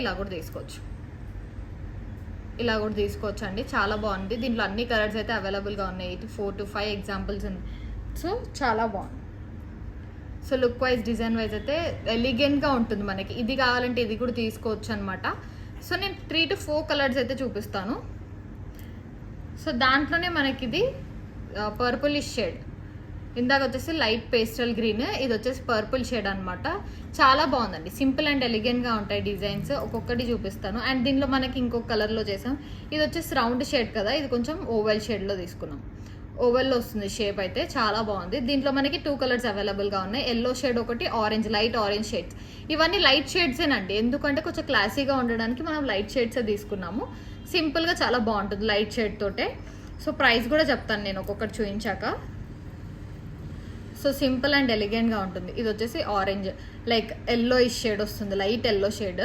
ఇలా కూడా తీసుకోవచ్చు, ఇలా కూడా తీసుకోవచ్చు అండి. చాలా బాగుంది. దీంట్లో అన్ని కలర్స్ అయితే అవైలబుల్గా ఉన్నాయి. 4 to 5 ఎగ్జాంపుల్స్ ఉంది. సో చాలా బాగుంది. So look wise design wise అయితే ఎలిగెంట్గా ఉంటుంది. మనకి ఇది కావాలంటే ఇది కూడా తీసుకోవచ్చు అనమాట. సో నేను 3 to 4 కలర్స్ అయితే చూపిస్తాను. సో దాంట్లోనే మనకి ఇది పర్పులిష్ షేడ్, ఇందాక వచ్చేసి లైట్ పేస్టల్ గ్రీన్, ఇది వచ్చేసి పర్పుల్ షేడ్ అనమాట. చాలా బాగుందండి. సింపుల్ అండ్ ఎలిగెంట్గా ఉంటాయి డిజైన్స్. ఒక్కొక్కటి చూపిస్తాను. అండ్ దీనిలో మనకి ఇంకొక కలర్లో చేసాం. ఇది వచ్చేసి రౌండ్ షేడ్ కదా, ఇది కొంచెం ఓవెల్ షేడ్లో తీసుకున్నాం. ఓవెల్లో వస్తుంది షేప్ అయితే. చాలా బాగుంది. దీంట్లో మనకి 2 కలర్స్ అవైలబుల్గా ఉన్నాయి. ఎల్లో షేడ్ ఒకటి, ఆరెంజ్, లైట్ ఆరెంజ్ షేడ్స్. ఇవన్నీ లైట్ షేడ్సేనండి, ఎందుకంటే కొంచెం క్లాసీగా ఉండడానికి మనం లైట్ షేడ్సే తీసుకున్నాము. సింపుల్గా చాలా బాగుంటుంది లైట్ షేడ్ తోటే. సో ప్రైస్ కూడా చెప్తాను నేను ఒక్కొక్కటి చూపించాక. సో సింపుల్ అండ్ ఎలిగెంట్గా ఉంటుంది. ఇది వచ్చేసి ఆరెంజ్, లైక్ ఎల్లో షేడ్ వస్తుంది, లైట్ ఎల్లో షేడ్.